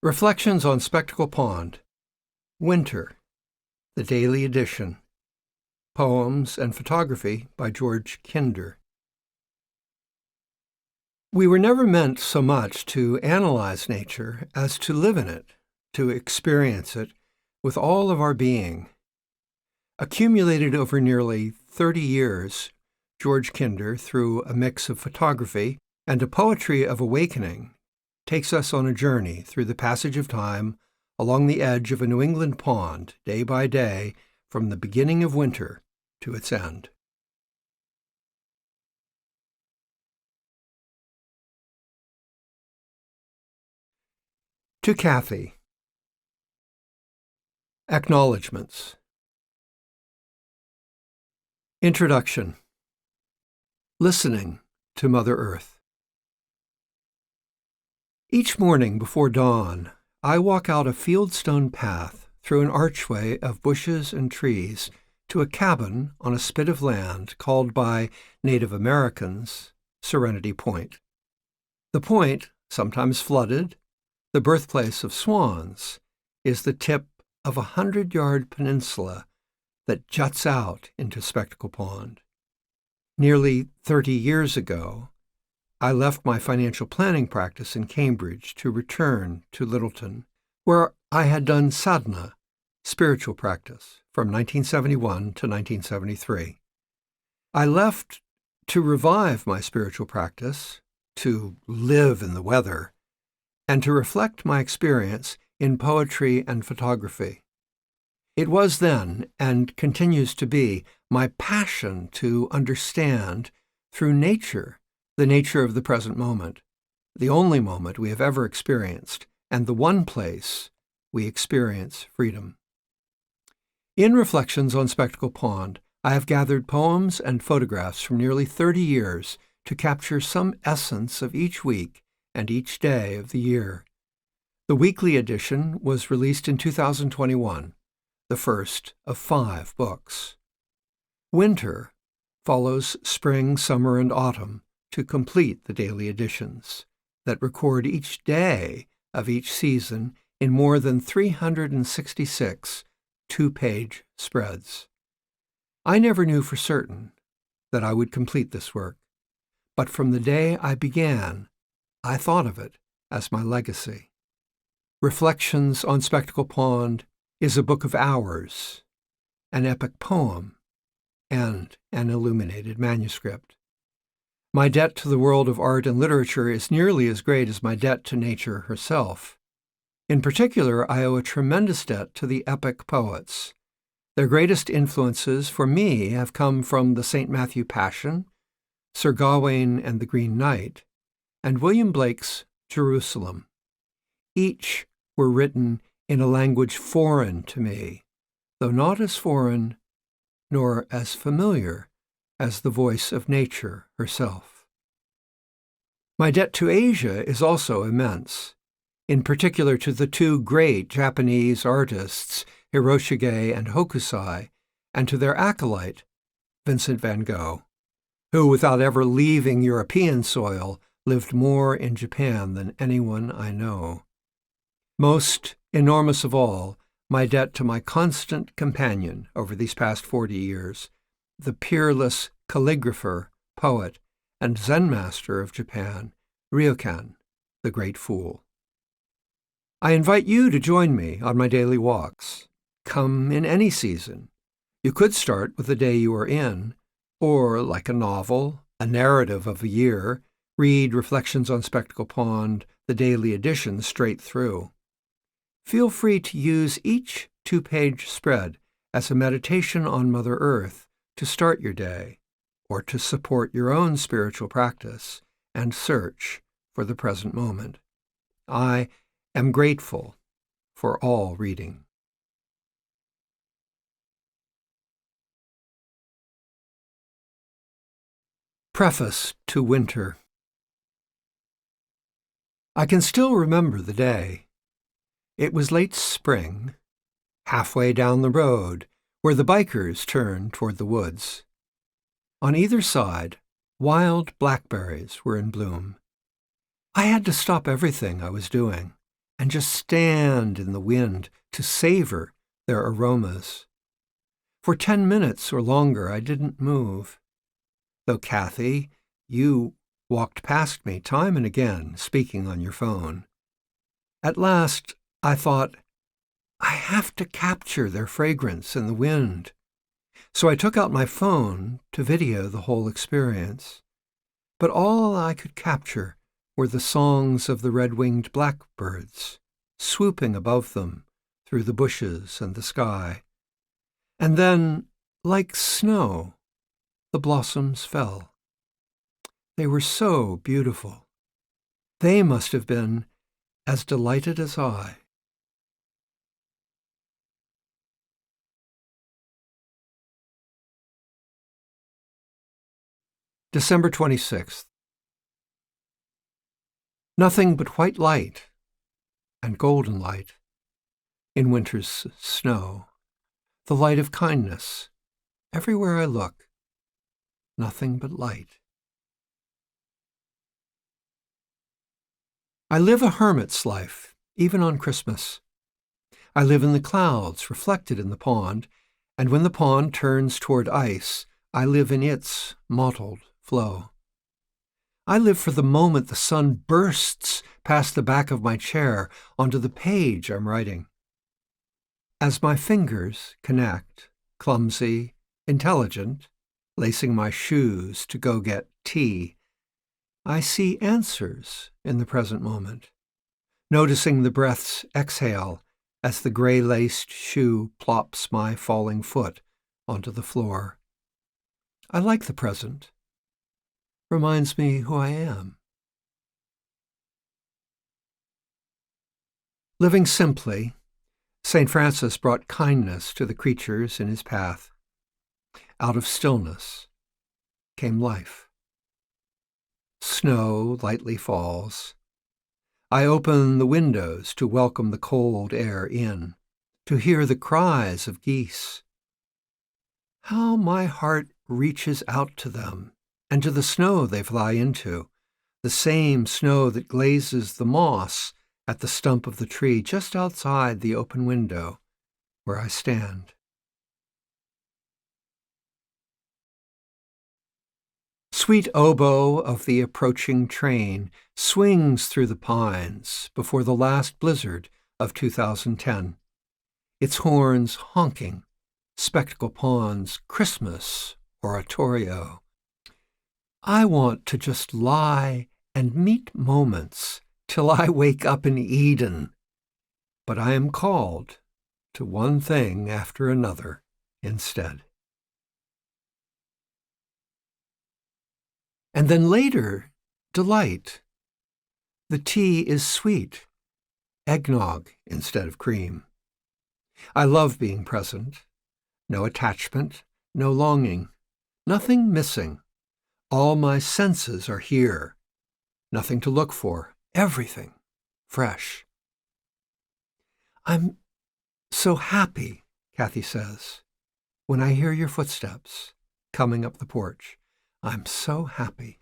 Reflections on Spectacle Pond, Winter, the Daily Edition, Poems and Photography by George Kinder. We were never meant so much to analyze nature as to live in it, to experience it with all of our being. Accumulated over nearly 30 years, George Kinder, through a mix of photography and a poetry of awakening, takes us on a journey through the passage of time along the edge of a New England pond, day by day, from the beginning of winter to its end. To Kathy. Acknowledgements. Introduction. Listening to Mother Earth. Each morning before dawn, I walk out a fieldstone path through an archway of bushes and trees to a cabin on a spit of land called by Native Americans Serenity Point. The point, sometimes flooded, the birthplace of swans, is the tip of a 100-yard peninsula that juts out into Spectacle Pond. Nearly 30 years ago, I left my financial planning practice in Cambridge to return to Littleton, where I had done sadhana, spiritual practice, from 1971 to 1973. I left to revive my spiritual practice, to live in the weather, and to reflect my experience in poetry and photography. It was then, and continues to be, my passion to understand, through nature, the nature of the present moment, the only moment we have ever experienced, and the one place we experience freedom. In Reflections on Spectacle Pond, I have gathered poems and photographs from nearly 30 years to capture some essence of each week and each day of the year. The weekly edition was released in 2021, the first of 5 books. Winter follows spring, summer, and autumn to complete the daily editions that record each day of each season in more than 366 two-page spreads. I never knew for certain that I would complete this work, but from the day I began, I thought of it as my legacy. Reflections on Spectacle Pond is a book of hours, an epic poem, and an illuminated manuscript. My debt to the world of art and literature is nearly as great as my debt to nature herself. In particular, I owe a tremendous debt to the epic poets. Their greatest influences for me have come from the St. Matthew Passion, Sir Gawain and the Green Knight, and William Blake's Jerusalem. Each were written in a language foreign to me, though not as foreign nor as familiar as the voice of nature herself. My debt to Asia is also immense, in particular to the 2 great Japanese artists, Hiroshige and Hokusai, and to their acolyte, Vincent van Gogh, who, without ever leaving European soil, lived more in Japan than anyone I know. Most enormous of all, my debt to my constant companion over these past 40 years, the peerless calligrapher, poet, and Zen master of Japan, Ryokan, the Great Fool. I invite you to join me on my daily walks. Come in any season. You could start with the day you are in, or, like a novel, a narrative of a year, read Reflections on Spectacle Pond, the daily edition, straight through. Feel free to use each 2-page spread as a meditation on Mother Earth to start your day, or to support your own spiritual practice and search for the present moment. I am grateful for all reading. Preface to Winter. I can still remember the day. It was late spring, halfway down the road, where the bikers turned toward the woods. On either side, wild blackberries were in bloom. I had to stop everything I was doing and just stand in the wind to savor their aromas. For 10 minutes or longer, I didn't move. Though, Kathy, you walked past me time and again, speaking on your phone. At last, I thought, I have to capture their fragrance in the wind. So I took out my phone to video the whole experience. But all I could capture were the songs of the red-winged blackbirds, swooping above them through the bushes and the sky. And then, like snow, the blossoms fell. They were so beautiful. They must have been as delighted as I. December 26th. Nothing but white light and golden light in winter's snow, the light of kindness. Everywhere I look, nothing but light. I live a hermit's life, even on Christmas. I live in the clouds reflected in the pond, and when the pond turns toward ice, I live in its mottled flow. I live for the moment the sun bursts past the back of my chair onto the page I'm writing. As my fingers connect, clumsy, intelligent, lacing my shoes to go get tea, I see answers in the present moment, noticing the breath's exhale as the gray-laced shoe plops my falling foot onto the floor. I like the present. Reminds me who I am. Living simply, St. Francis brought kindness to the creatures in his path. Out of stillness came life. Snow lightly falls. I open the windows to welcome the cold air in, to hear the cries of geese. How my heart reaches out to them and to the snow they fly into, the same snow that glazes the moss at the stump of the tree just outside the open window where I stand. Sweet oboe of the approaching train swings through the pines before the last blizzard of 2010, its horns honking, Spectacle Pond's Christmas oratorio. I want to just lie and meet moments till I wake up in Eden, but I am called to one thing after another instead. And then later, delight. The tea is sweet, eggnog instead of cream. I love being present. No attachment, no longing, nothing missing. All my senses are here. Nothing to look for, everything fresh. I'm so happy, Kathy says, when I hear your footsteps coming up the porch. I'm so happy.